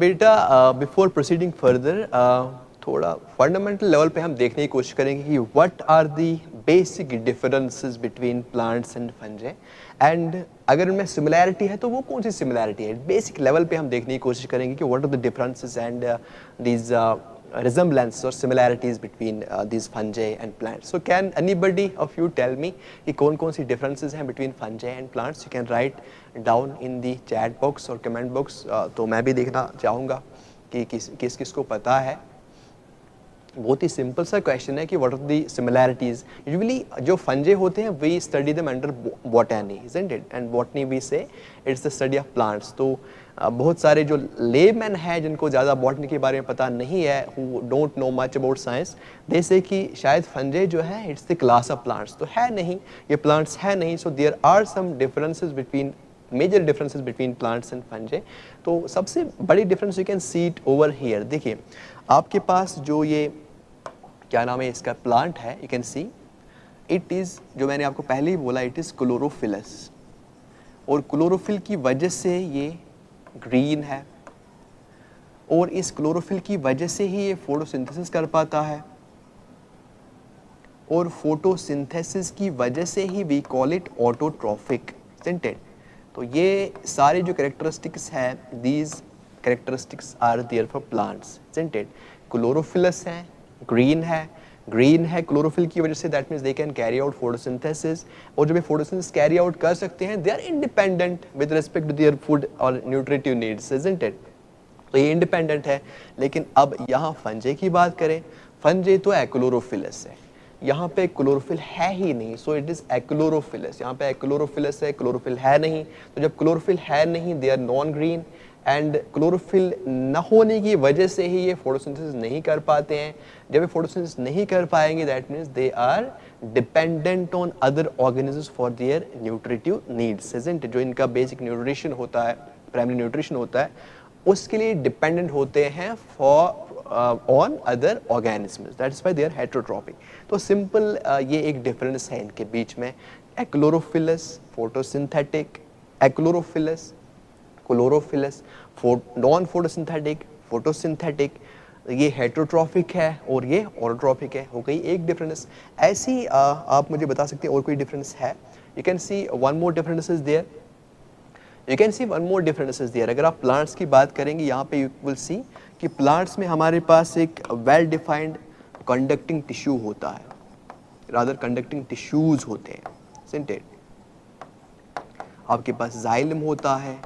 बेटा before proceeding further थोड़ा fundamental level पे हम देखने की कोशिश करेंगे कि what are the basic differences between plants and fungi, and अगर इनमें सिमिलैरिटी है तो वो कौन सी सिमिलैरिटी है। बेसिक लेवल पे हम देखने की कोशिश करेंगे कि what are the differences and these resemblances or similarities between these fungi and plants. So can anybody of you tell me कि कौन कौन सी differences हैं between fungi and plants? You can write down in the chat box or comment box. तो मैं भी देखना चाहूँगा कि किस किस को पता है। बहुत ही सिंपल सा क्वेश्चन है कि what are the similarities. Usually जो फंजे होते हैं we study them under botany, isn't it, and botany we say it's the study of plants. तो बहुत सारे जो लेमैन हैं जिनको ज़्यादा बॉटनी के बारे में पता नहीं है, who don't know much about science, they say कि शायद फंजे जो है it's the class of plants. तो है नहीं, ये प्लांट्स है नहीं। So there are some differences between major differences between plants and fungi. तो सबसे बड़ी difference you can see it over here. देखिए आपके पास जो ये क्या नाम है इसका प्लांट है, you can see it is, जो मैंने आपको पहले ही बोला, इट इज़ क्लोरोफिलस, और क्लोरोफिल की वजह से ये ग्रीन है, और इस क्लोरोफिल की वजह से ही ये फोटोसिंथेसिस कर पाता है, और फोटोसिंथेसिस की वजह से ही we call it autotrophic, isn't it? तो ये सारे जो कैरेक्टरिस्टिक्स हैं, these characteristics are there for plants, isn't it? Chlorophyllous है, ग्रीन है क्लोरोफिल की वजह से, that means they can carry out photosynthesis, और जब ये फोटोसिंथेसिस कैरी आउट कर सकते हैं they are independent with respect to their food और न्यूट्रिटिव नीड्स, isn't it? तो ये इंडिपेंडेंट है। लेकिन अब यहाँ फंजे की बात करें, फंजे तो एक्लोरोफिलस है, यहाँ पे क्लोरोफिल है ही नहीं, सो इट इज एक्लोरोफिलस। यहाँ पे एक्लोरोफिलस है, क्लोरोफिल है नहीं। तो जब क्लोरोफिल है नहीं, they are non green, and chlorophyll न होने की वजह से ही ये फोटोसिंथेसिस नहीं कर पाते हैं। जब ये फोटोसिंथेसिस नहीं कर पाएंगे, that means they are dependent on other organisms for their nutritive needs, isn't it? जो इनका बेसिक न्यूट्रिशन होता है, प्राइमरी न्यूट्रिशन होता है, उसके लिए डिपेंडेंट होते हैं for on other organisms, that's why they are heterotropic. तो सिंपल ये एक डिफरेंस है इनके बीच में। Achlorophyllous photosynthetic, achlorophyllous chlorophyllous non photosynthetic, photosynthetic, ये हेटेरोट्रॉफिक है और ये ऑटोट्रॉफिक है। हो गई एक डिफरेंस। ऐसी आप मुझे बता सकते हैं और कोई डिफरेंस है? You can see one more difference is there, you can see one more difference is there. अगर आप प्लांट्स की बात करेंगे, यहाँ पे यू विल सी कि प्लांट्स में हमारे पास एक वेल डिफाइंड कंडक्टिंग टिश्यू होता है, रादर कंडक्टिंग टिश्यूज होते हैं, isn't it? आपके पास जाइलम होता है,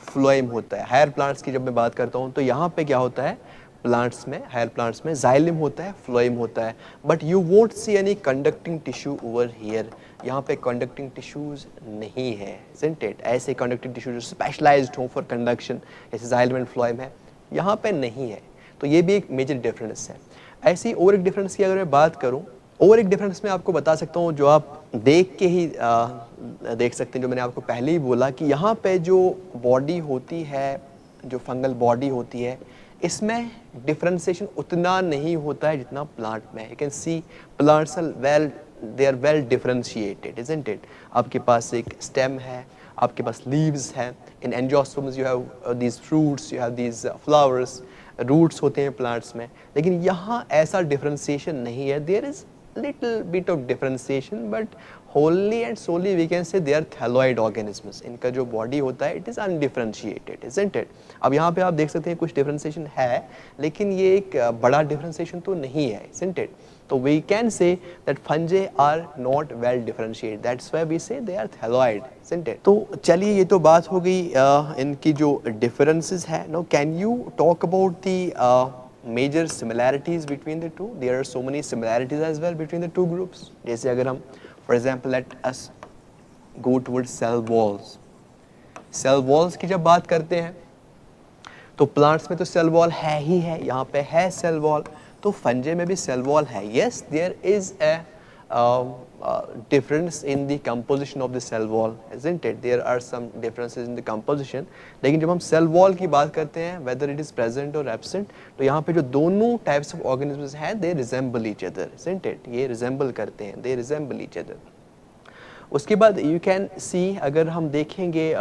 फ्लोएम होता है। हायर प्लांट्स की जब मैं बात करता हूँ तो यहाँ पे क्या होता है, प्लांट्स में, हायर प्लांट्स में जाइलम होता है, फ्लोएम होता है, but you won't see any conducting tissue over here. यहाँ पे कंडक्टिंग टिश्यूज नहीं है, isn't it? ऐसे कंडक्टिंग टिश्यू जो स्पेशलाइज्ड हो फॉर कंडक्शन, जैसे जाइलम एंड फ्लोएम है, यहाँ पे नहीं है। तो ये भी एक मेजर डिफरेंस है। ऐसी और एक डिफरेंस की अगर मैं बात करूँ, और एक डिफरेंस मैं आपको बता सकता हूँ जो आप देख के ही देख सकते हैं, जो मैंने आपको पहले ही बोला कि यहाँ पे जो बॉडी होती है, जो फंगल बॉडी होती है, इसमें डिफरेंशिएशन उतना नहीं होता है जितना प्लांट में। You can see plants are well, they are well differentiated, isn't it? आपके पास एक स्टेम है, आपके पास लीव्स हैं, in angiosperms you have these fruits, you have these flowers, roots होते हैं प्लांट्स में। लेकिन यहाँ ऐसा डिफरेंशिएशन नहीं है। There is little bit of differentiation, but wholly and solely we can say they are thalloid organisms. इनका जो body होता है it is undifferentiated, isn't it? अब यहाँ पे आप देख सकते हैं कुछ differentiation है, लेकिन ये एक बड़ा differentiation तो नहीं है, isn't it? तो we can say that fungi are not well differentiated. That's why we say they are thalloid, isn't it? तो चलिए ये तो बात हो गई इनकी जो differences है. Now can you talk about the major similarities between the two? There are so many similarities as well between the two groups. जैसे अगर हम for example let us go towards cell walls. Cell walls की जब बात करते हैं तो plants में तो सेल वॉल है ही है, यहाँ पे है सेल वॉल, तो फंजे में भी सेल वॉल है. Yes, there is a difference in the composition of the cell wall, isn't it? There are some differences in the composition. लेकिन जब हम cell wall की बात करते हैं, whether it is present or absent, तो यहाँ पे जो दोनों types of organisms हैं, they resemble each other, isn't it? ये resemble करते हैं, they resemble each other. उसके बाद you can see, अगर हम देखेंगे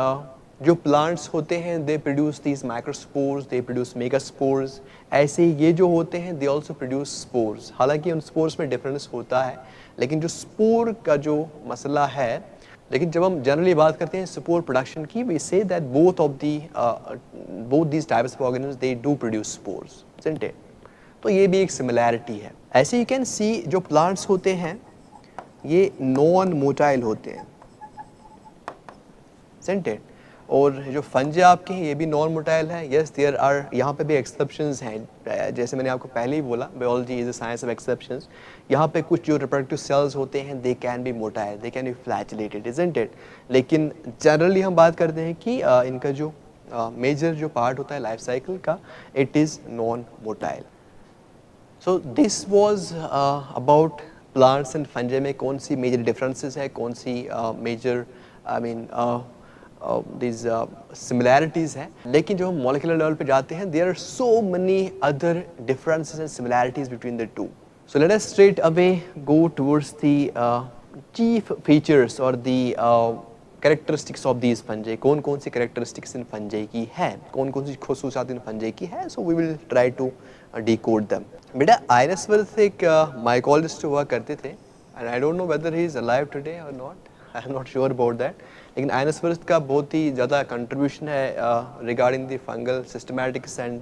जो प्लांट्स होते हैं they produce these microspores, they produce megaspores. ऐसे ही ये जो होते हैं दे आल्सो प्रोड्यूस स्पोर्स। हालांकि उन स्पोर्स में डिफरेंस होता है, लेकिन जो स्पोर का जो मसला है, लेकिन जब हम जनरली बात करते हैं स्पोर प्रोडक्शन की, we say that both these types of organism they do produce spores, isn't it? तो ये भी एक सिमिलैरिटी है। ऐसे यू कैन सी जो प्लांट्स होते हैं ये नॉन मोटाइल होते हैं, इजंट इट? और जो फंजे आपके हैं ये भी नॉन मोटाइल है। यस देयर आर, यहाँ पे भी एक्सेप्शंस हैं, जैसे मैंने आपको पहले ही बोला biology is a science of exceptions. यहाँ पे कुछ जो रिप्रोडक्टिव सेल्स होते हैं they can be motile, they can be flagellated, isn't it? लेकिन जनरली हम बात करते हैं कि इनका जो मेजर जो पार्ट होता है लाइफ साइकिल का, it is non motile. So this was about plants and फंजे में कौन सी मेजर डिफरेंसेस है, कौन सी मेजर these similarities हैं। लेकिन जो हम molecular level पे जाते हैं, there are so many other differences and similarities between the two. So let us straight away go towards the chief features or the characteristics of these fungi. कौन कौन सी characteristics इन fungi की है, कौन कौन सी खुसूसियात इन fungi की है। So we will try to decode them. बेटा आयनसवर्थ एक mycologist हुआ करते थे, and I don't know whether he is alive today or not. I am not sure about that. लेकिन आयनसवर्थ का बहुत ही ज़्यादा कंट्रीब्यूशन है regarding the fungal systematics and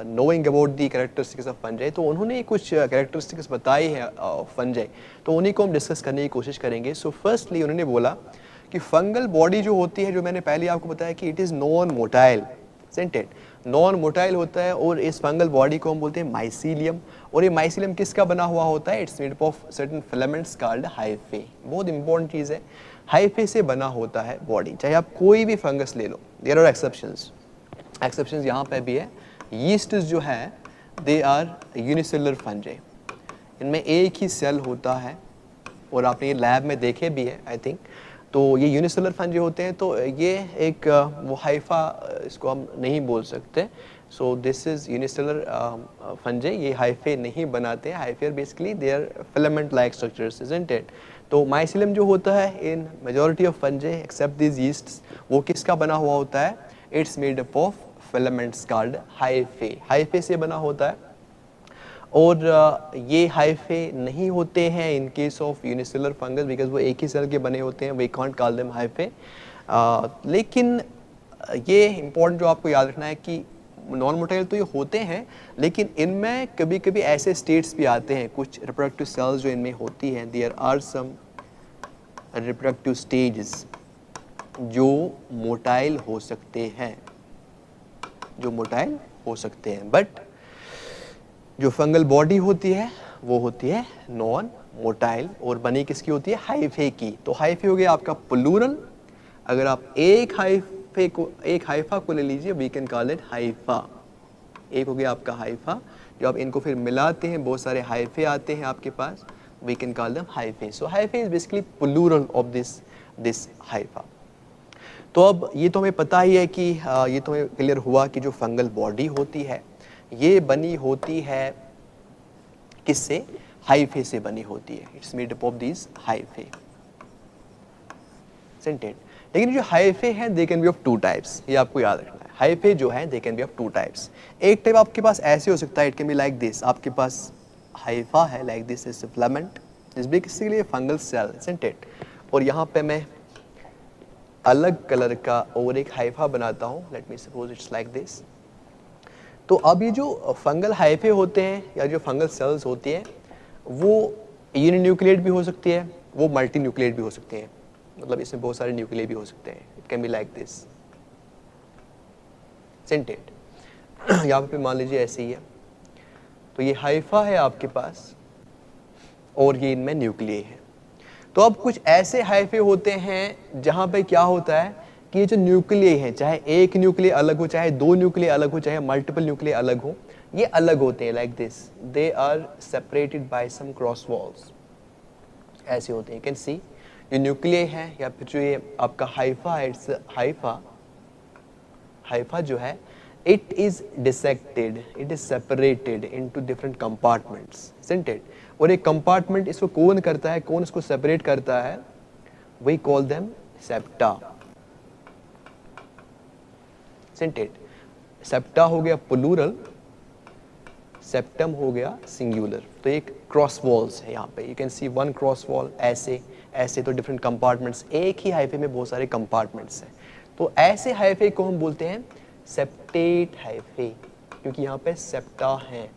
knowing about the characteristics of fungi. तो उन्होंने कुछ कैरेक्टरिस्टिक्स बताई है फंजाई, तो उन्हीं को हम डिस्कस करने की कोशिश करेंगे। सो फर्स्टली उन्होंने बोला कि फंगल बॉडी जो होती है, जो मैंने पहले आपको बताया कि it is non motile, scented non motile होता है, और इस फंगल बॉडी को हम बोलते हैं माइसीलियम। और ये माइसीलियम किसका बना हुआ होता है? It's made up of certain filaments called hyphae. बहुत इंपॉर्टेंट चीज़ है, हाइफे से बना होता है बॉडी। चाहे आप कोई भी फंगस ले लो, देयर आर एक्सेप्शंस। एक्सेप्शंस यहाँ पे भी है। यीस्ट्स जो है दे आर यूनिसेलुलर फंजाई, इनमें एक ही सेल होता है, और आपने ये लैब में देखे भी है आई थिंक। तो ये यूनिसेलुलर फंजाई होते हैं, तो ये एक वो हाइफा इसको हम नहीं बोल सकते। So this is unicellular fungi, ये हाइफे नहीं बनाते हैं। Hyphae basically they are filament like structures, isn't it? तो माइसीलियम जो होता है in majority of fungi except this yeasts, वो किसका बना हुआ होता है? It's made up of filaments called hyphae. Hyphae से बना होता है, और ये हाइफे नहीं होते हैं in case of unicellular fungus, because वो एक ही सेल के बने होते हैं, we can't call them hyphae. लेकिन ये इंपॉर्टेंट जो आपको याद रखना है कि नॉन मोटाइल तो ये होते हैं, लेकिन इनमें कभी कभी ऐसे स्टेट्स भी आते हैं, कुछ रिप्रोडक्टिव सेल्स जो इनमें होती हैं, there are some reproductive stages जो मोटाइल हो सकते हैं, जो मोटाइल हो सकते हैं, बट जो फंगल बॉडी होती है वो होती है नॉन मोटाइल, और बनी किसकी होती है? हाइफे की। तो हाइफे हो गया आपका प्लूरल। अगर आप एक हाइफा को ले लीजिए, we can call it hypha. एक हो गया आपका हाइफा, जो आप इनको फिर मिलाते हैं, बहुत सारे हाइफे आते हैं आपके पास, we can call them hyphae. So hyphae is basically plural of this hypha. तो अब ये तो हमें पता ही है कि ये तो हमें क्लियर हुआ कि जो फंगल बॉडी होती है ये बनी होती है किससे? हाइफे से बनी होती है। It's made up of this hyphae, septate. लेकिन जो हाइफे हैं they can be of two types, ये आपको याद रखना है। हाइफे जो है they can be of two types. एक टाइप आपके पास ऐसे हो सकता है, it can be like this. आपके पास हाइफा है like this is filament, this basically fungal cell, septate. और यहाँ पे मैं अलग कलर का और एक हाइफा बनाता हूँ, let me suppose it's like this. तो अब ये जो फंगल हाइफे होते हैं या जो फंगल सेल्स होती है वो यूनिन्यूक्लिएट भी हो सकती है, वो मल्टी न्यूक्लिएट भी हो सकते हैं, मतलब इसमें बहुत सारे न्यूक्लिए भी हो सकते हैं। It can be like this, scented. यहाँ पे मान लीजिए ऐसे ही है, तो ये हाइफा है आपके पास और ये इनमें न्यूक्लिए है। तो अब कुछ ऐसे हाइफे होते हैं जहाँ पे क्या होता है कि ये जो न्यूक्लिए हैं, चाहे एक न्यूक्लिए अलग हो, चाहे दो न्यूक्लिए अलग हो, चाहे मल्टीपल न्यूक्लिए अलग हो, ये अलग होते हैं like this. They are separated by some cross walls, ऐसे होते हैं। कैन सी ये न्यूक्लिए है या फिर जो ये आपका हाइफा है, इट्स हाइफा जो है it is dissected, it is separated into different compartments, isn't it? और एक कंपार्टमेंट इसको कौन करता है, कौन इसको सेपरेट करता है? We call them septa, isn't it? Septa हो गया प्लूरल, सेप्टम हो गया सिंगुलर। तो एक क्रॉस वॉल्स है यहाँ पे, you can see one cross wall, ऐसे ऐसे तो डिफरेंट कंपार्टमेंट्स, एक ही हाइफे में बहुत सारे कंपार्टमेंट्स हैं। तो ऐसे हाइफे को हम बोलते हैं सेप्टेट हाइफे, क्योंकि यहाँ पे सेप्टा है,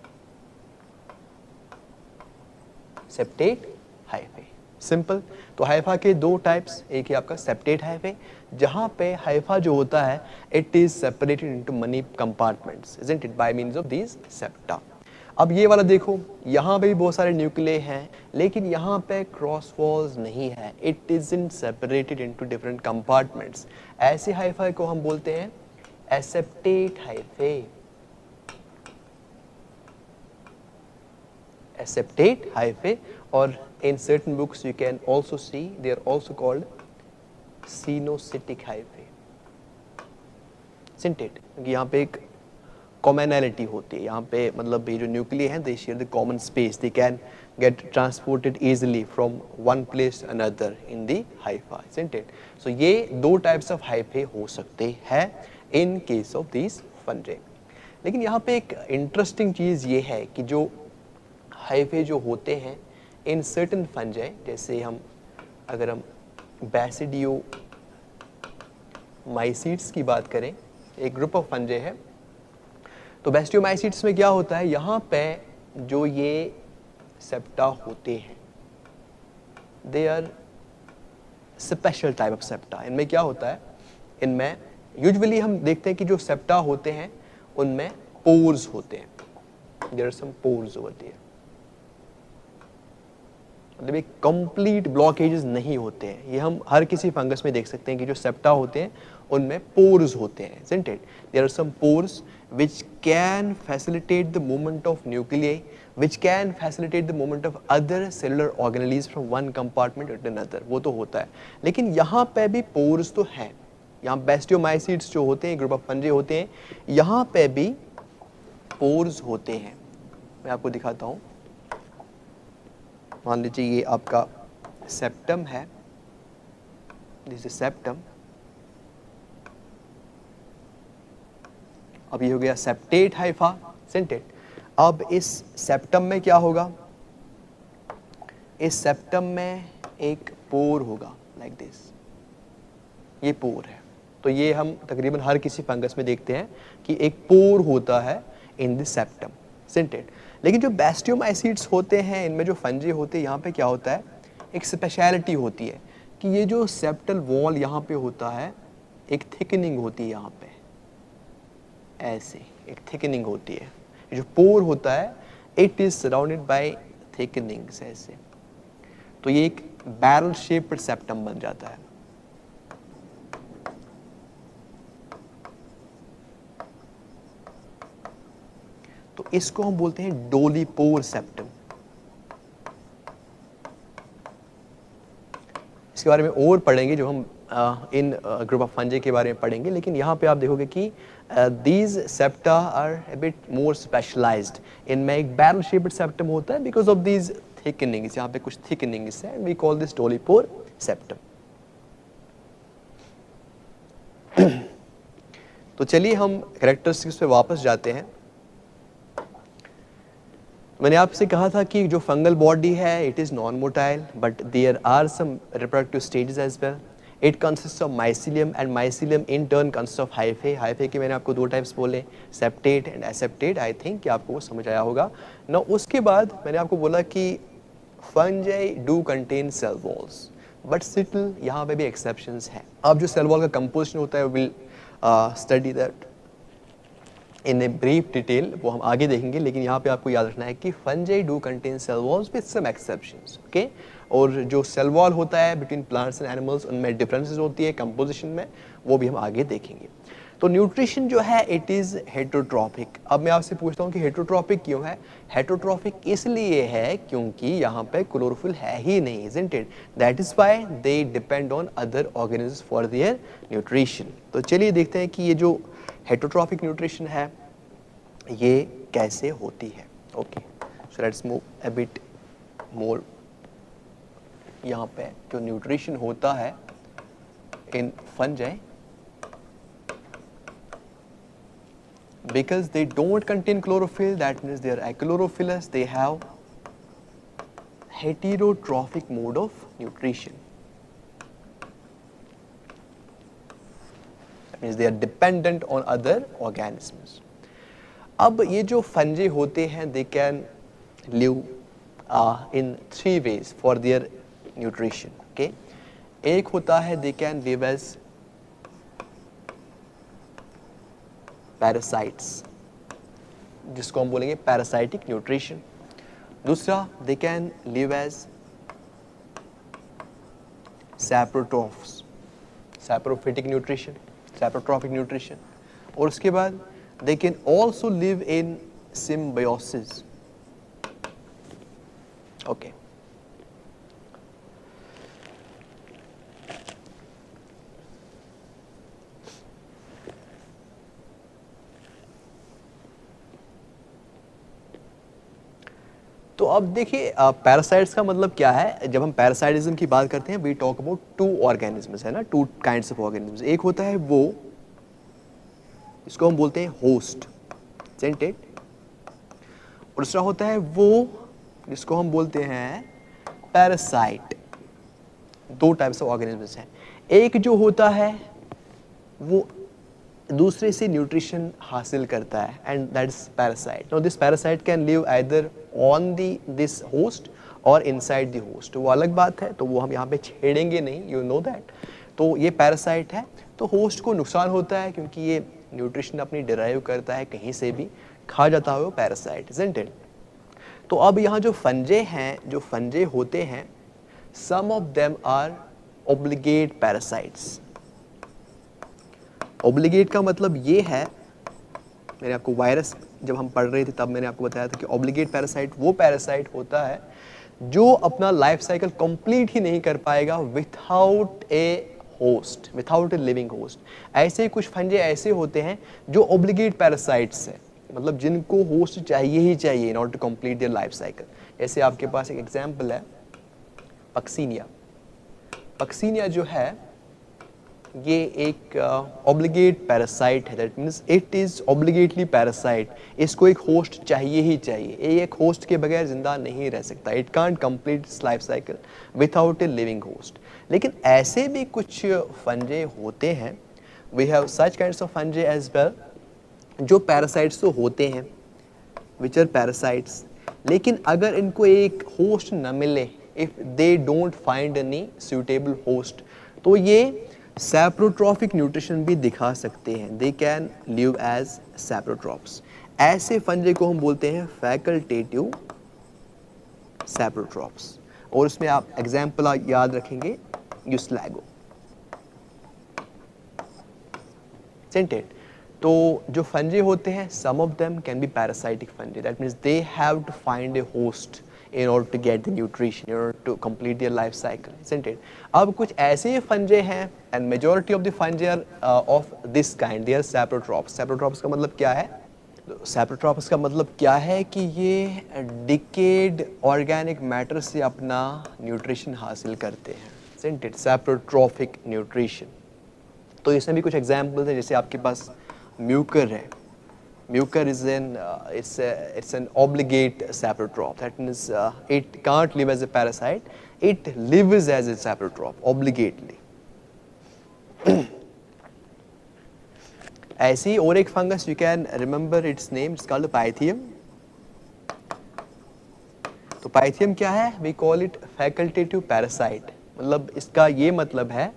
सेप्टेट हाइफे, सिंपल। तो हाइफा के दो टाइप्स, एक है आपका सेप्टेट हाइफे, जहाँ पे हाइफा जो होता है it is separated into money compartments, isn't it, by means of this septa. अब ये वाला देखो, यहाँ पे भी बहुत सारे न्यूक्लिय हैं, लेकिन यहाँ पे क्रॉस वॉल्स नहीं है, it is in separated into different compartments. ऐसे हाइफा को हम बोलते हैं एसेप्टेट हाइफे, एसेप्टेट हाइफे। और in certain books you can also see they are also called coenocytic hyphae, isn't it? क्योंकि यहाँ पे एक कॉमनैलिटी होती है, यहाँ पे मतलब ये जो न्यूक्लिय हैं they share the common space, they can get transported easily from one place another in the hypha, isn't it? So ये दो टाइप्स ऑफ हाइफे हो सकते हैं in case of this fungi. लेकिन यहाँ पे एक इंटरेस्टिंग चीज़ ये है कि जो हाइफे जो होते हैं इन सर्टन फंजाई, जैसे अगर हम बैसिडियो माइसीड्स की बात करें, एक ग्रुप ऑफ फंजाई है, तो बैसिडियोमाइसीड्स में क्या होता है, यहाँ पे जो ये सेप्टा होते हैं they are special type of septa. इनमें क्या होता है, इनमें यूजुअली हम देखते हैं कि जो सेप्टा होते हैं उनमें पोर्स होते हैं, देयर आर सम पोर्स होती है, मतलब एक कंप्लीट ब्लॉकेजेस नहीं होते हैं। ये हम हर किसी फंगस में देख सकते हैं कि जो सेप्टा होते हैं उनमें पोर्स होते हैं, isn't it? There are some pores which can facilitate the movement of nuclei, which can facilitate the movement of other cellular organelles from one compartment to another, वो तो होता है। लेकिन यहाँ पे भी पोर्स तो हैं, यहाँ बैसिडियोमाइसीड्स जो होते हैं, ग्रुप ऑफ फंजाई होते हैं, यहाँ पे भी पोर्स होते हैं। मैं आपको दिखाता हूँ, मान लीजिए ये आपका सेप्टम है, दिस इज सेप्टम, अब ये हो गया सेप्टेट हाइफा, सेंटेट। अब इस सेप्टम में क्या होगा, इस सेप्टम में एक पोर होगा लाइक दिस, ये पोर है। तो ये हम तकरीबन हर किसी फंगस में देखते हैं कि एक पोर होता है इन दिस सेप्टम, सेंटेट। लेकिन जो बैसिडियोमाइसीड्स होते हैं, इनमें जो फंजाई होते हैं, यहाँ पे क्या होता है, एक स्पेशलिटी होती है कि ये जो सेप्टल वॉल यहाँ पे होता है, एक थिकनिंग होती है यहाँ पे, ऐसे एक थिकनिंग होती है। ये जो पोर होता है it is surrounded by thickenings, ऐसे। तो ये एक बैरल शेप्ड सेप्टम बन जाता है। तो इसको हम बोलते हैं डोलीपोर सेप्टम। इसके बारे में और पढ़ेंगे जब हम इन ग्रुप ऑफ फंजाई के बारे में पढ़ेंगे, लेकिन यहाँ पे आप देखोगे कि these septa are a bit more specialized. इनमें एक बैरल शेप्ड सेप्टम होता है बिकॉज ऑफ दीज थिकनिंग्स, यहाँ पे कुछ थिकनिंग्स है, we call this dolipore septum. तो चलिए हम कैरेक्टरिस्टिक्स पे वापस जाते हैं। मैंने आपसे कहा था कि जो फंगल बॉडी है it is non motile, but there are some reproductive stages as well. It consist of mycelium and mycelium in turn consist of hyphae. Hyphae के मैंने आपको दो टाइप्स बोले, septate and aseptate. I think कि आपको वो समझ आया होगा ना। उसके बाद मैंने आपको बोला कि fungi do contain cell walls, but still यहाँ पे भी एक्सेप्शंस हैं। अब जो सेल वॉल का कंपोजिशन होता है will study that in a brief detail, वो हम आगे देखेंगे। लेकिन यहाँ पे आपको याद रखना है कि fungi do contain cell walls with some exceptions, okay. और जो सेल वॉल होता है बिटवीन प्लांट्स एंड एनिमल्स, उनमें डिफरेंसेस होती है कंपोजिशन में, वो भी हम आगे देखेंगे। तो न्यूट्रिशन जो है इट इज़ हेटरोट्रॉपिक। अब मैं आपसे पूछता हूँ कि हेटरोट्रॉपिक क्यों है? हेटरोट्रॉपिक इसलिए है क्योंकि यहाँ पे क्लोरोफिल है ही नहीं, isn't it? That is why they depend on other organisms for their nutrition. तो चलिए देखते हैं कि ये जो हेटरोट्रॉपिक न्यूट्रिशन है ये कैसे होती है। Okay, so let's move a bit मोर। यहाँ पे जो न्यूट्रिशन होता है इन fungi, because they don't contain chlorophyll, that means they are achlorophyllous, they have heterotrophic mode of nutrition. That means they are dependent on other organisms. अब ये जो fungi होते हैं, they can live in 3 ways for their nutrition. Okay, एक होता है they can live as parasites, जिसको हम बोलेंगे parasitic nutrition. दूसरा they can live as saprotrophs, saprophytic nutrition, saprotrophic nutrition. और उसके बाद they can also live in symbiosis. Okay. तो अब देखिए पैरासाइट्स का मतलब क्या है. जब हम पैरासाइटिज्म की बात करते हैं वी टॉक अबाउट 2 ऑर्गेनिजम्स, है ना, 2 काइंड्स ऑफ ऑर्गेनिजम्स. एक होता है वो, इसको हम बोलते हैं होस्ट सेंटेड, और दूसरा होता है वो जिसको हम बोलते हैं पैरासाइट. 2 टाइप्स ऑफ ऑर्गेनिजम्स हैं. एक जो होता है वो दूसरे से न्यूट्रिशन हासिल करता है and that is parasite. Now this parasite can live either on this host और इनसाइड द होस्ट. वो अलग बात है, तो वो हम यहाँ पे छेड़ेंगे नहीं, यू नो दैट. तो ये पैरासाइट है. तो होस्ट को नुकसान होता है क्योंकि ये न्यूट्रिशन अपनी डिराइव करता है कहीं से भी, खा जाता है वो पैरासाइट, इजंट इट. तो अब यहाँ जो फंजे हैं, जो फंजे होते हैं, some of them are obligate parasites. Obligate का मतलब ये है, मैंने आपको वायरस जब हम पढ़ रहे थे तब मैंने आपको बताया था कि ऑब्लिगेट पैरासाइट वो पैरासाइट होता है जो अपना लाइफ साइकिल कंप्लीट ही नहीं कर पाएगा without A host, without a living host. ऐसे कुछ फंजे ऐसे होते हैं जो ऑब्लिगेट पैरासाइट्स हैं, मतलब जिनको होस्ट चाहिए ही चाहिए in order to complete their life cycle. जैसे आपके पास एक एग्जांपल है पक्सीनिया. पक्सीनिया जो है ये एक ऑब्लिगेट पैरासाइट है. That means it is obligately parasite. इसको एक होस्ट चाहिए ही चाहिए. ये एक होस्ट के बगैर जिंदा नहीं रह सकता. It can't complete its life cycle without a living host. लेकिन ऐसे भी कुछ फंजे होते हैं, we have such kinds of fungi as well, जो पैरासाइट्स तो होते हैं विच आर पैरासाइट्स, लेकिन अगर इनको एक होस्ट न मिले, if they don't find any suitable host, तो ये सैप्रोट्रॉफिक न्यूट्रिशन भी दिखा सकते हैं. They can live as saprotrophs. ऐसे फंजे को हम बोलते हैं फैकल्टेटिव सैप्रोट्रॉप्स. और उसमें आप एग्जाम्पल याद रखेंगे यूस्लैगो सेंटेड. तो जो फंजे होते हैं, some of them can be parasitic fungi. That means they have to find a host in order to get the nutrition, in order to complete their life cycle, isn't it? अब कुछ ऐसे फंजे हैं and majority of the fungi are of this kind, they are saprotrophs. Saprotrophs का मतलब क्या है? Saprotrophs का मतलब क्या है कि ये decayed organic matter से अपना nutrition हासिल करते हैं, isn't it? Saprotrophic nutrition. तो इसमें भी कुछ examples हैं, जैसे आपके पास म्यूकर है. Mucor is it's an obligate saprotroph. That means it can't live as a parasite. It lives as a saprotroph obligately. ऐसी और एक fungus you can remember its name. It's called Pythium. तो Pythium क्या है? We call it facultative parasite. मतलब इसका ये मतलब है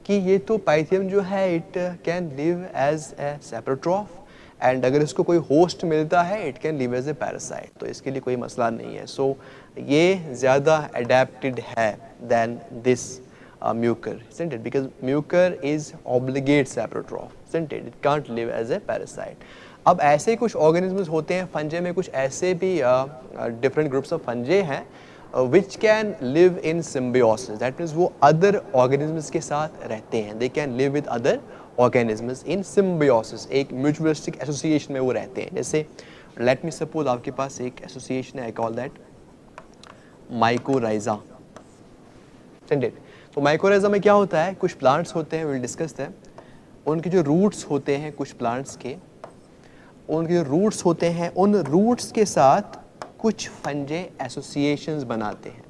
कि ये तो Pythium जो है it can live as a saprotroph. And अगर इसको कोई होस्ट मिलता है it can live as a parasite. तो इसके लिए कोई मसला नहीं है. सो ये ज़्यादा अडेप्टेड है than this mucor, isn't it? Because mucor is obligate saprotroph, isn't it? It can't live as a parasite. अब ऐसे कुछ ऑर्गेनिजम्स होते हैं फंजे में, कुछ ऐसे भी डिफरेंट ग्रुप्स ऑफ फंजे हैं which can live in symbiosis. That means वो other organisms के साथ रहते हैं. They can live with other organisms in symbiosis. एक mutualistic association में वो रहते हैं. जैसे let me suppose आपके पास एक association है, I call that mycorrhiza. तो mycorrhiza में क्या होता है, कुछ plants होते हैं, we'll discuss them. उनके जो roots होते हैं कुछ plants के, उनके रूट्स होते हैं, उन रूट्स के साथ कुछ फंजे एसोसिएशंस बनाते हैं।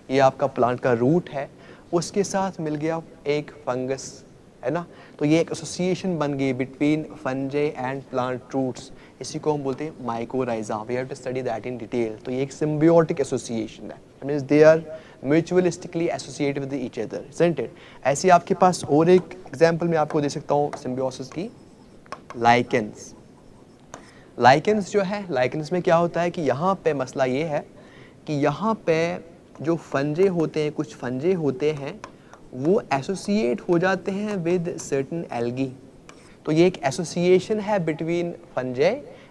ये आपका प्लांट का रूट है, उसके साथ मिल गया एक फंगस, है ना, तो ये एक एसोसिएशन बन गई between fungi and plant roots, इसी को हम बोलते हैं mycorrhiza. We have to study that in detail. तो ये एक सिम्बियोटिक एसोसिएशन है, means they are mutualistically associated with each other, isn't it. ऐसे आपके पास और एक एग्जांपल मैं आपको दे सकता हूँ सिम्बियोसिस की, लाइकेंस। लाइकेंस जो है, लाइकेंस में क्या होता है कि यहाँ पे मसला ये है कि यहाँ पे जो फंजे होते हैं, कुछ फंजे होते हैं वो एसोसिएट हो जाते हैं विद सर्टेन एल्गी। तो ये एक एसोसिएशन है बिटवीन फंजे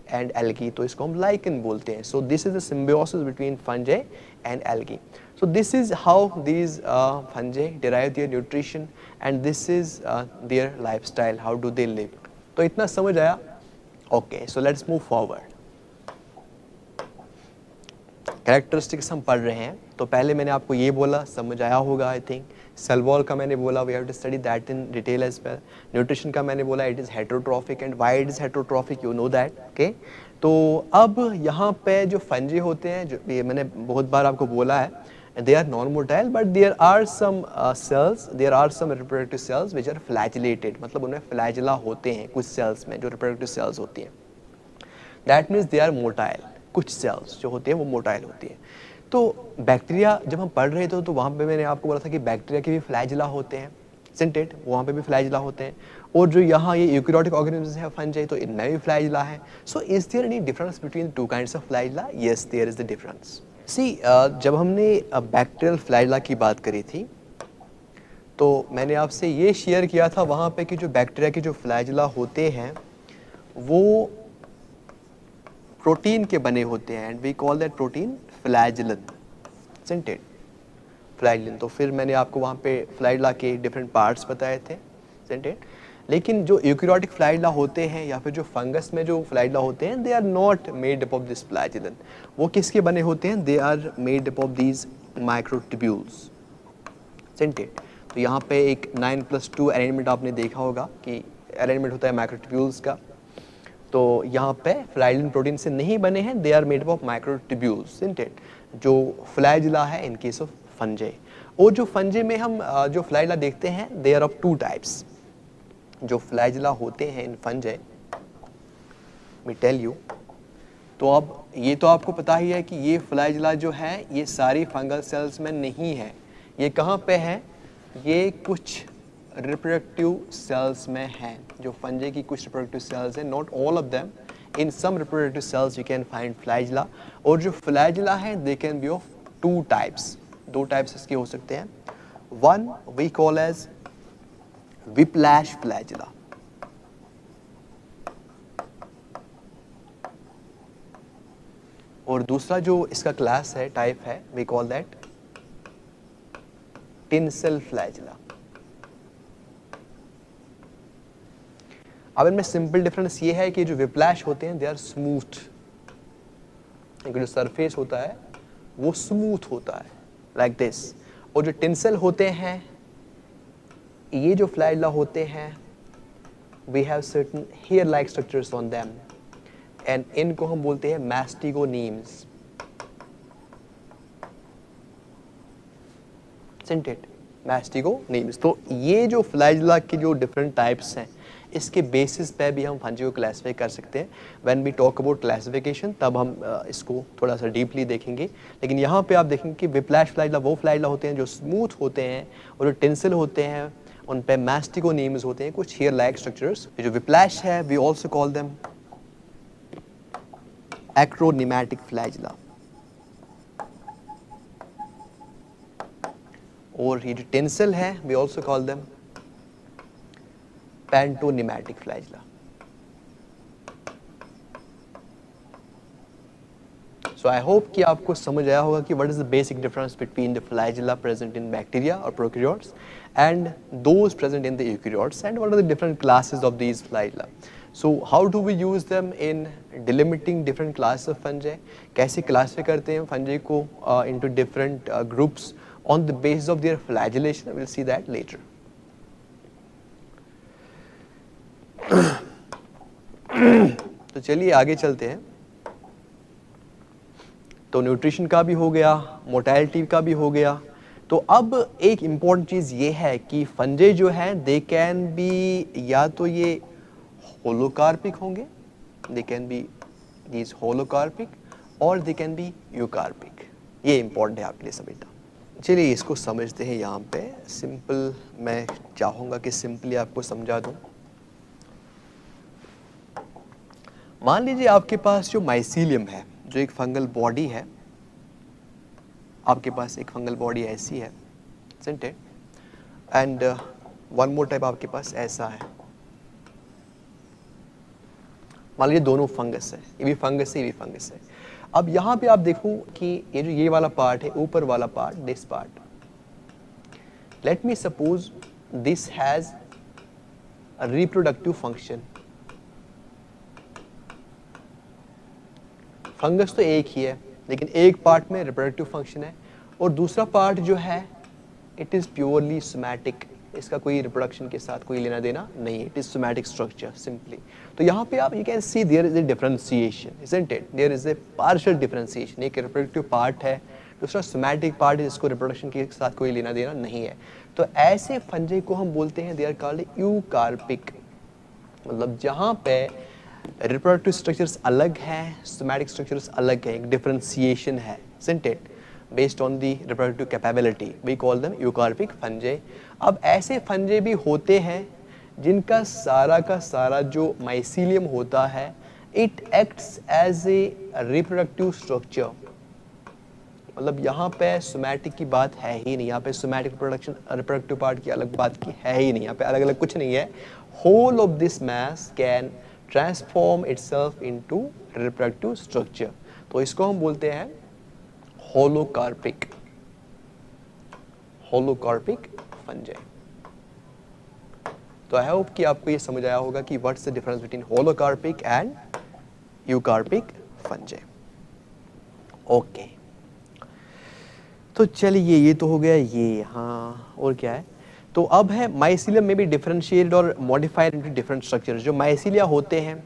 एंड एल्गी, तो इसको हम लाइकेन बोलते हैं। सो this is the symbiosis between fungi and algae. So this is how these फंजे derive their nutrition and this is there lifestyle, how do they live. तो इतना समझ आया? Okay, so let's move forward. Characteristics हम पढ़ रहे हैं, तो पहले मैंने आपको ये बोला, समझ आया होगा आई थिंक। सेल वॉल का मैंने बोला, we have to study that in detail as well. Nutrition का मैंने बोला, it is heterotrophic and why it is heterotrophic, you know that, okay. तो अब यहाँ पे जो फंजे होते हैं, जो ये मैंने बहुत बार आपको बोला है, they are non-motile but there are some cells, there are some reproductive cells which are flagellated, मतलब उनमें flagella होते हैं कुछ cells में, जो reproductive cells होती हैं। That means they are motile, कुछ cells जो होती हैं वो motile होती हैं। तो बैक्टीरिया जब हम पढ़ रहे थे तो वहाँ पे मैंने आपको बोला था कि बैक्टीरिया के भी फ्लैजिला होते हैं, सिंटेट, वहाँ पे भी फ्लैजिला होते हैं। और जो यहाँ ये यूकैरियोटिक ऑर्गेनिजम्स है फंजाई, तो इनमें भी फ्लैजिला है। So is there any difference between two kinds of flagella? Yes, there is the difference. See, जब हमने बैक्टीरियल फ्लैजिला की बात करी थी तो मैंने आपसे ये शेयर किया था वहाँ पे कि जो बैक्टीरिया के जो फ्लैजिला होते हैं वो प्रोटीन के बने होते हैं and we call that protein flagellin, isn't it, flagellin. तो फिर मैंने आपको वहाँ पे फ्लैजिला के डिफरेंट पार्ट्स बताए थे, सिंटेट। लेकिन जो यूकैरियोटिक फ्लैजिला होते हैं या फिर जो फंगस में जो फ्लैजिला होते हैं, they are not made up of this flagellin. वो किसके बने होते हैं? They are made up of these microtubules, isn't it. तो यहाँ पे एक 9+2 अरेंजमेंट आपने देखा होगा कि अरेंजमेंट होता है माइक्रोट्यूब्यूल्स का। तो यहाँ पे फ्लैजिलन प्रोटीन से नहीं बने हैं, they are made up of microtubules, isn't it, जो फ्लैजिला है इन केस ऑफ फंजे। और जो फंजे में हम जो फ्लैजिला देखते हैं, they are of two types. जो फ्लैजिला होते हैं इन फंजे, मैं टेल यू, तो अब ये तो आपको पता ही है कि ये फ्लैजिला जो है ये सारी फंगल सेल्स में नहीं है। ये कहाँ पे है? ये कुछ रिप्रोडक्टिव सेल्स में हैं, जो फंजे की कुछ रिप्रोडक्टिव सेल्स हैं, not all of them. In some reproductive cells you can find flagella. और जो फ्लैजिला है they can be of two types, दो टाइप्स इसके हो सकते हैं। One we call as whiplash flagella, और दूसरा जो इसका क्लास है, टाइप है, we call that tinsel flagella। अब इनमें सिंपल डिफरेंस ये है कि जो whiplash होते हैं दे आर स्मूथ, इनका जो सरफेस होता है वो स्मूथ होता है लाइक दिस। और जो टिंसल होते हैं, ये जो फ्लैजिला होते हैं, we have certain hair like structures on them and इनको हम बोलते हैं मैस्टिगोनीम्स, सिंटेट, मैस्टिगोनीम्स। तो ये जो फ्लैजिला के जो डिफरेंट टाइप्स हैं, इसके बेसिस पे भी हम फंजी को क्लासीफाई कर सकते हैं। When we talk about classification तब हम इसको थोड़ा सा डीपली देखेंगे। लेकिन यहाँ पे आप देखेंगे कि विप्लैश फ्लैजिला वो फ्लैजिला होते हैं जो स्मूथ होते हैं, और जो टिंसल होते हैं उन पे मैस्टिगोनीम्स होते हैं, कुछ हेयर लाइक स्ट्रक्चर्स। जो विप्लैश है we also call them acronematic flagella, और ये जो टिंसल है we also call them pantonematic flagella. So I hope कि आपको समझ आया होगा कि what is the basic difference between the flagella present in bacteria or prokaryotes and those present in the eukaryotes, and what are the different classes of these flagella. So how do we use them in delimiting different classes of fungi? कैसे classify करते हैं fungi को into different groups on the basis of their flagellation? We'll see that later. तो तो चलिए आगे चलते हैं। तो न्यूट्रिशन का भी हो गया, मोर्टेलिटी का भी हो गया। तो अब एक इम्पॉर्टेंट चीज़ ये है कि फंजे जो हैं दे कैन बी, या तो ये होलोकार्पिक होंगे, दे कैन बी दीज होलोकार्पिक, और दे कैन बी यूकार्पिक। ये इम्पॉर्टेंट है आपके लिए समझना। चलिए इसको समझते हैं। यहाँ पे सिंपल, मैं चाहूँगा कि सिंपली आपको समझा दूँ। मान लीजिए आपके पास जो माइसीलियम है, जो एक फंगल बॉडी है, आपके पास एक फंगल बॉडी ऐसी है, isn't it? And one more type आपके पास ऐसा है। मान लीजिए दोनों फंगस है, ये भी फंगस है, ये भी फंगस है। अब यहाँ पे आप देखो कि ये जो ये वाला पार्ट है, ऊपर वाला part, this part, let me suppose this has a reproductive function. Fungus तो एक ही है, लेकिन एक पार्ट में रिप्रोडक्टिव फंक्शन है और दूसरा पार्ट जो है इट इज़ प्योरली सोमैटिक। इसका कोई रिप्रोडक्शन के साथ कोई लेना देना नहीं है, it is somatic structure simply. तो यहाँ पे आप you can see there is a differentiation, isn't it? There is a partial differentiation. एक रिप्रोडक्टिव पार्ट है, दूसरा सोमैटिक पार्ट है जिसको रिप्रोडक्शन के साथ कोई लेना देना नहीं है। तो ऐसे फंजे को हम बोलते हैं दे आर कॉल्ड यूकार्पिक, मतलब जहाँ पे रिप्रोडक्टिव स्ट्रक्चर्स अलग हैं, सोमैटिक स्ट्रक्चर्स अलग हैं, एक डिफरेंशिएशन है, isn't it? Based on the reproductive capability, we call them eucarpic fungi. अब ऐसे फंजे भी होते हैं जिनका सारा का सारा जो माइसीलियम होता है it acts as a reproductive structure। मतलब यहाँ पे सोमैटिक की बात है ही नहीं, यहाँ पे सोमैटिक प्रोडक्शन रिप्रोडक्टिव पार्ट की अलग बात की है ही नहीं, यहाँ पे अलग अलग कुछ नहीं है। Whole of this mass can transform itself into reproductive structure. तो इसको हम बोलते हैं होलोकार्पिक, होलोकार्पिक फंजाई। तो आई होप कि आपको ये समझ आया होगा कि what's the difference between holocarpic and eucarpic fungi. Okay, तो चलिए ये तो हो गया ये, हाँ और क्या है। तो अब है माइसीलियम में भी डिफरेंशिएटेड और मॉडिफाइड इनटू डिफरेंट स्ट्रक्चर्स। जो माइसीलिया होते हैं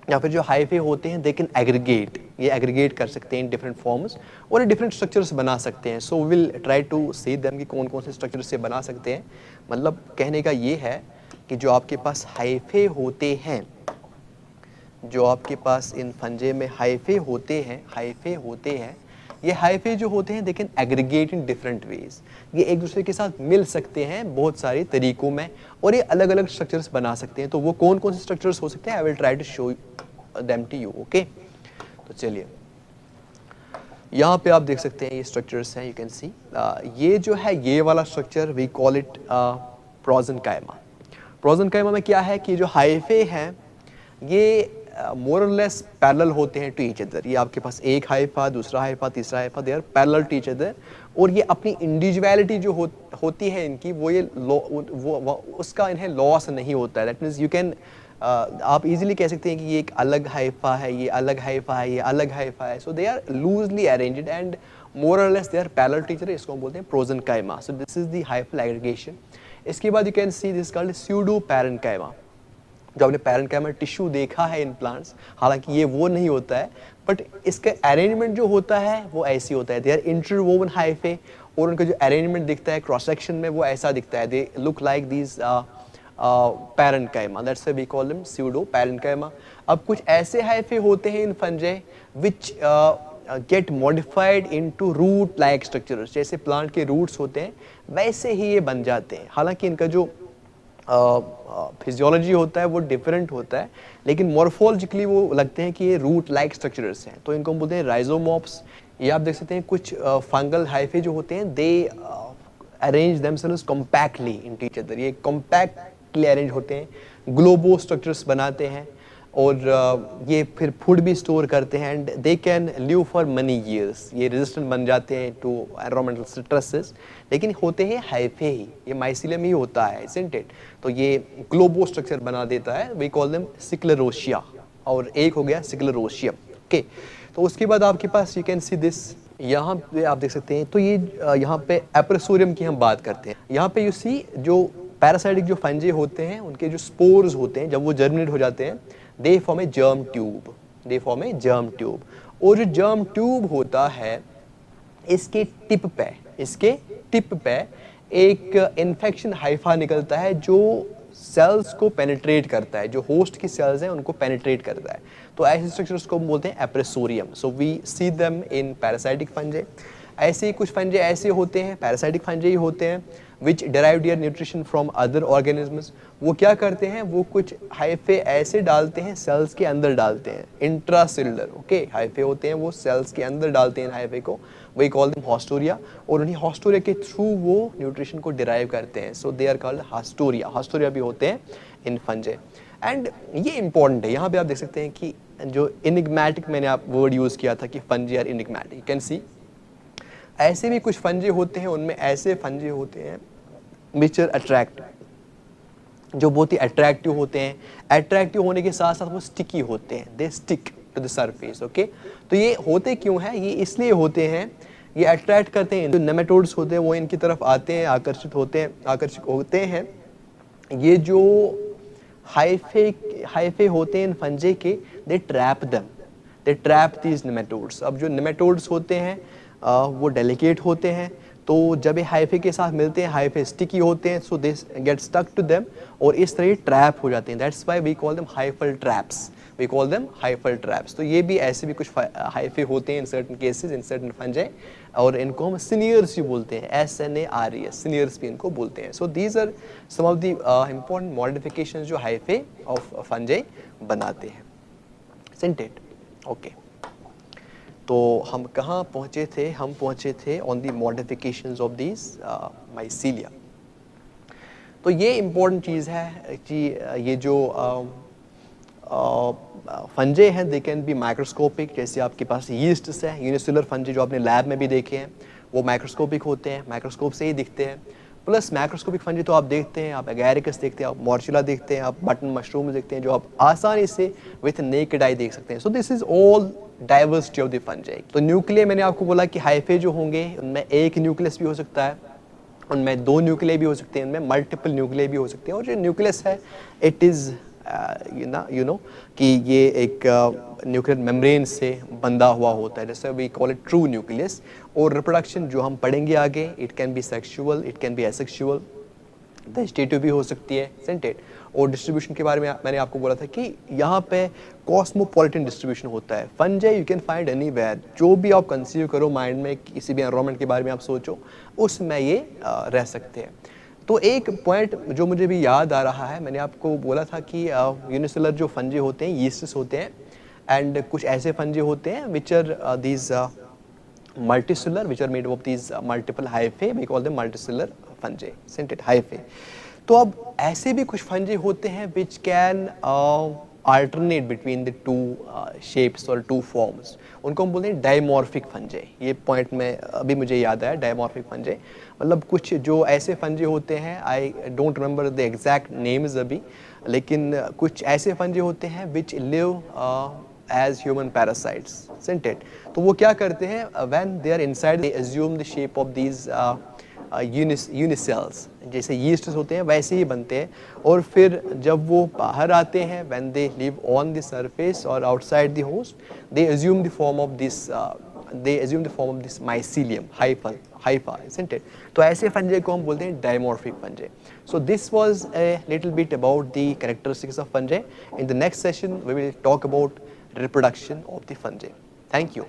या फिर जो हाइफे होते हैं दे कैन एग्रीगेट, ये एग्रीगेट कर सकते हैं इन डिफरेंट फॉर्म्स और ये डिफरेंट स्ट्रक्चर्स बना सकते हैं। So will try to see them कि कौन कौन से स्ट्रक्चर से बना सकते हैं। मतलब कहने का ये है कि जो आपके पास हाइफे होते हैं, जो आपके पास इन फंजे में हाइफे होते हैं, ये हाइफे जो होते हैं they can aggregate in different ways. ये एक दूसरे के साथ मिल सकते हैं बहुत सारे तरीकों में और ये अलग अलग स्ट्रक्चर्स बना सकते हैं। तो वो कौन कौन से स्ट्रक्चर्स हो सकते हैं, I will try to show them to you. Okay, तो चलिए यहाँ पे आप देख सकते हैं ये स्ट्रक्चर्स हैं, यू कैन सी। ये जो है ये वाला स्ट्रक्चर वी कॉल इट प्रोजेनकाइमा। प्रोजेनकाइमा में क्या है कि जो हाइफे हैं ये मोर और लेस पैरेलल होते हैं टू ईच अदर। ये आपके पास एक हाइफा, दूसरा हाइफा, तीसरा hypha, they are parallel to each other. और ये अपनी इंडिविजुअलिटी जो होती है इनकी, वो ये उसका इन्हें लॉस नहीं होता है। दैट मीन्स यू कैन, आप इजीली कह सकते हैं कि ये एक अलग हाइफा है, ये अलग हाइफा है, ये अलग हाइफा है। So they are loosely arranged and more or less they are parallel to each other. इसको हम बोलते हैं prosenchyma. So this is the hyphal aggregation. इसके बाद you can see this called pseudo parenchyma. जो आपने पैरेन्काइमा टिश्यू देखा है इन प्लांट्स, हालांकि ये वो नहीं होता है, बट इसका अरेंजमेंट जो होता है वो ऐसी होता है। दे आर इंटरवोवन हाइफे और उनका जो अरेंजमेंट दिखता है क्रॉस सेक्शन में वो ऐसा दिखता है। They look like these parenchyma, that's why we call them pseudo parenchyma. अब कुछ ऐसे हाइफे होते हैं in fungi which get modified into root like structures. जैसे प्लांट के रूट्स होते हैं वैसे ही ये बन जाते हैं। हालांकि इनका जो फिजियोलॉजी होता है वो डिफरेंट होता है, लेकिन मॉर्फोलॉजिकली वो लगते हैं कि ये रूट लाइक स्ट्रक्चर्स हैं। तो इनको हम बोलते हैं राइजोमॉप्स। ये आप देख सकते हैं कुछ फंगल हाइफे जो होते हैं they arrange themselves compactly into each other. ये कॉम्पैक्टली अरेंज होते हैं, ग्लोबो स्ट्रक्चर्स बनाते हैं और ये फिर फूड भी स्टोर करते हैं and they can live for money years. ये रेजिस्टेंट बन जाते हैं टू एनवायरमेंटल स्ट्रेसेस, लेकिन होते हैं हाइफे ही, ये माइसीलियम ही होता है, isn't it? तो ये ग्लोबो स्ट्रक्चर बना देता है। वी कॉल देम सिक्लेरोशिया, और एक हो गया सिक्लेरोशियम। ओके, तो उसके बाद आपके पास यू कैन सी दिस, यहाँ पे आप देख सकते हैं। तो ये यहाँ पे एप्रोसोरियम की हम बात करते हैं। यहाँ पे यू सी जो पैरासाइटिक जो फंजे होते हैं उनके जो स्पोर्स होते हैं जब वो जर्मिनेट हो जाते हैं they form A germ tube, they form A germ tube. और जो जर्म ट्यूब होता है इसके टिप पे, इसके टिप पे एक इन्फेक्शन हाइफा निकलता है जो सेल्स को पेनिट्रेट करता है, जो होस्ट की सेल्स हैं उनको पेनिट्रेट करता है। तो ऐसे स्ट्रक्चर्स को हम बोलते हैं appressorium. So we see them in parasitic fungi. ऐसे ही कुछ फंजे ऐसे होते हैं, पैरासाइटिक फंजे ही होते हैं which derive their nutrition from other organisms. वो क्या करते हैं, वो कुछ हाइफे ऐसे डालते हैं, सेल्स के अंदर डालते हैं, इंट्रासेलुलर ओके हाइफे होते हैं, वो सेल्स के अंदर डालते हैं हाइफे को, वही कॉल देम हॉस्टोरिया। और उन्हीं हॉस्टोरिया के थ्रू वो न्यूट्रिशन को डिराइव करते हैं। So they are called haustoria, haustoria भी होते हैं इन फंजे। एंड ये इंपॉर्टेंट है, यहाँ पे आप देख सकते हैं कि जो इनिग्मैटिक मैंने आप वर्ड यूज़ किया था कि fungi are enigmatic, you can see ऐसे भी कुछ फंजे होते हैं, उनमें ऐसे फंजे होते हैं विच आर अट्रैक्टिव, जो बहुत ही अट्रैक्टिव होते हैं। अट्रैक्टिव होने के साथ साथ वो स्टिकी होते हैं, they stick to the surface okay. तो ये होते क्यों हैं, ये इसलिए होते हैं, ये अट्रैक्ट करते हैं, जो नेमेटोड्स होते हैं वो इनकी तरफ आते हैं, आकर्षित होते हैं। ये जो हाइफे होते हैं इन फंजे के, they trap them, they trap these nematodes. अब जो नेमेटोड्स होते हैं वो डेलिकेट होते हैं, तो जब ये हाइफे के साथ मिलते हैं, हाइफे स्टिकी होते हैं, so they get stuck to them और इस तरह ट्रैप हो जाते हैं। That's why we call them hyphal traps, we call them hyphal traps. तो ये भी ऐसे भी कुछ हाइफे होते हैं in certain cases, in certain fungi, और इनको हम सिनियर्स भी बोलते हैं, SNARES, सिनियर्स भी इनको बोलते हैं। So these are some of the important modifications जो हाइफे ऑफ फंजे बनाते हैं। Isn't it? ओके, तो हम कहाँ पहुँचे थे, हम पहुँचे थे on the modifications of these mycelia. तो ये इम्पोर्टेंट चीज़ है कि ये जो फंजे हैं दे कैन बी माइक्रोस्कोपिक। जैसे आपके पास यीस्ट्स हैं, यूनिसेलुलर फंजे जो आपने लैब में भी देखे हैं, वो माइक्रोस्कोपिक होते हैं, माइक्रोस्कोप से ही दिखते हैं। प्लस माइक्रोस्कोपिक फंजे तो आप देखते हैं, आप एगैरिकस देखते हैं, आप मॉर्चुला देखते हैं, आप बटन मशरूम देखते हैं, जो आप आसानी से विथ नेकेड आई देख सकते हैं। सो this is all diversity of the फंजे। तो न्यूक्लिया मैंने आपको बोला कि हाइफे जो होंगे उनमें एक न्यूक्लियस भी हो सकता है, उनमें दो न्यूक्लिया भी हो सकते हैं, उनमें मल्टीपल न्यूक्लिया भी हो सकते हैं। और जो न्यूक्लियस है इट इज़ यू नो कि ये एक न्यूक्लियर मेम्ब्रेन से बंधा हुआ होता है, जैसे we call it true nucleus. और रिप्रोडक्शन जो हम पढ़ेंगे आगे, it can be sexual, it can be asexual, vegetative भी हो सकती है, सेंटेड। और डिस्ट्रीब्यूशन के बारे में मैंने आपको बोला था कि यहाँ पे कॉस्मोपॉलिटन डिस्ट्रीब्यूशन होता है। फंजे यू कैन फाइंड एनीवेयर, जो भी आप कंसीव करो माइंड में, किसी भी एनवायरनमेंट के बारे में आप सोचो, उसमें ये रह सकते हैं। तो एक पॉइंट जो मुझे भी याद आ रहा है, मैंने आपको बोला था कि यूनिसेलुलर जो फंजे होते हैं, यीस्ट्स होते हैं, एंड कुछ ऐसे फंजे होते हैं which are these multicellular, which are made of these multiple hyphae, we call them multicellular fungi, isn't it? Hyphae. तो अब ऐसे भी कुछ फंजे होते हैं which can alternate between the two shapes or two forms. उनको हम बोलते हैं डायमॉर्फिक फंजे। ये पॉइंट में अभी मुझे याद आया, डायमॉर्फिक फंजे मतलब कुछ जो ऐसे फंजे होते हैं, I don't remember the exact names अभी, लेकिन कुछ ऐसे फंजे होते हैं which live as human parasites, isn't it? तो वो क्या करते हैं, when they are inside they assume the shape of these unicells, जैसे yeasts होते हैं वैसे ही बनते हैं। और फिर जब वो बाहर आते हैं, when they live on the surface or outside the host, they assume the form of this mycelium, hypha, isn't it? तो ऐसे फंजे को हम बोलते हैं dimorphic फंजे। So this was a little bit about the characteristics of fungi. In the next session we will talk about reproduction of the fungi. Thank you.